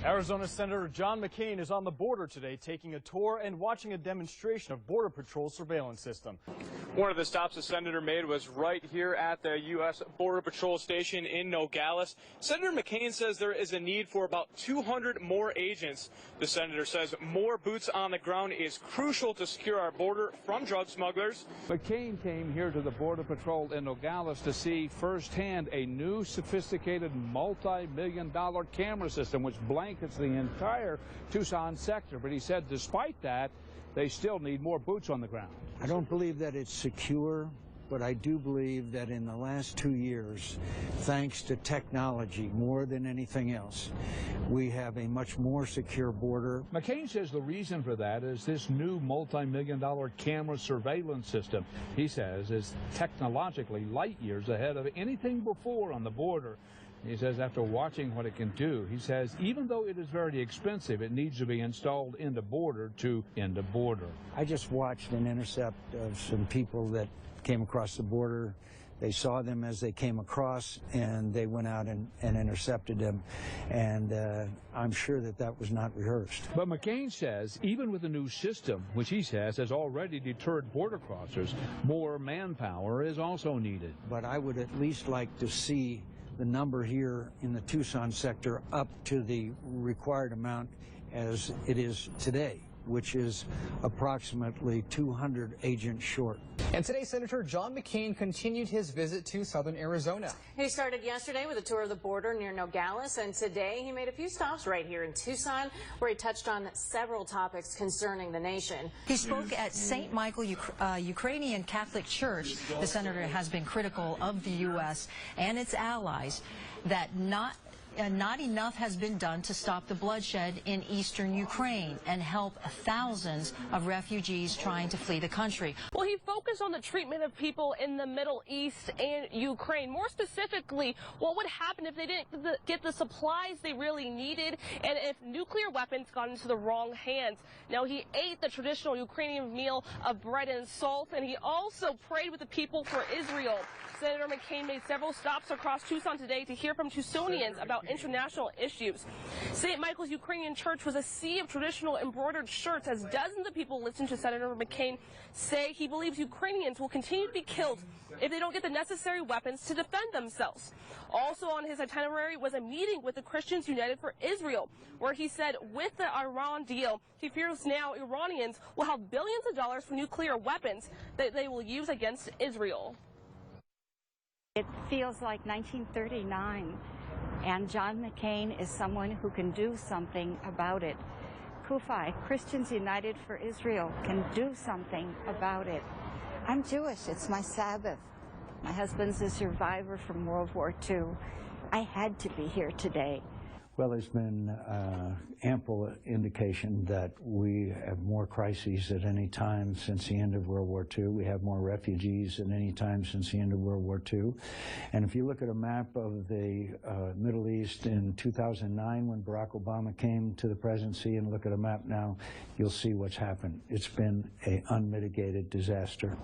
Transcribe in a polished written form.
Arizona Senator John McCain is on the border today, taking a tour and watching a demonstration of Border Patrol surveillance system. One of the stops the senator made was right here at the U.S. Border Patrol station in Nogales. Senator McCain says there is a need for about 200 more agents. The senator says more boots on the ground is crucial to secure our border from drug smugglers. McCain came here to the Border Patrol in Nogales to see firsthand a new sophisticated multi-million-dollar camera system which blankets the entire Tucson sector. But he said despite that, they still need more boots on the ground. I don't believe that it's secure, but I do believe that in the last 2 years, thanks to technology more than anything else, we have a much more secure border. McCain says the reason for that is this new multi-million-dollar camera surveillance system, he says, is technologically light years ahead of anything before on the border. He says after watching what it can do, he says even though it is very expensive, it needs to be installed into border to end of border. I just watched an intercept of some people that came across the border. They saw them as they came across, and they went out and intercepted them. And I'm sure that that was not rehearsed. But McCain says even with the new system, which he says has already deterred border crossers, more manpower is also needed. But I would at least like to see the number here in the Tucson sector up to the required amount as it is today, which is approximately 200 agents short. And today, Senator John McCain continued his visit to southern Arizona. He started yesterday with a tour of the border near Nogales, and today he made a few stops right here in Tucson, where he touched on several topics concerning the nation. He spoke at St. Michael Ukrainian Catholic Church. The senator has been critical of the U.S. and its allies that not enough has been done to stop the bloodshed in eastern Ukraine and help thousands of refugees trying to flee the country. Well, he focused on the treatment of people in the Middle East and Ukraine. More specifically, what would happen if they didn't get the supplies they really needed and if nuclear weapons got into the wrong hands. Now, he ate the traditional Ukrainian meal of bread and salt, and he also prayed with the people for Israel. Senator McCain made several stops across Tucson today to hear from Tucsonians about international issues. St. Michael's Ukrainian Church was a sea of traditional embroidered shirts as dozens of people listened to Senator McCain say he believes Ukrainians will continue to be killed if they don't get the necessary weapons to defend themselves. Also on his itinerary was a meeting with the Christians United for Israel, where he said with the Iran deal, he fears now Iranians will have billions of dollars for nuclear weapons that they will use against Israel. It feels like 1939, and John McCain is someone who can do something about it. CUFI, Christians United for Israel, can do something about it. I'm Jewish. It's my Sabbath. My husband's a survivor from World War II. I had to be here today. Well, there's been ample indication that we have more crises at any time since the end of World War II. We have more refugees at any time since the end of World War II. And if you look at a map of the Middle East in 2009 when Barack Obama came to the presidency and look at a map now, you'll see what's happened. It's been an unmitigated disaster.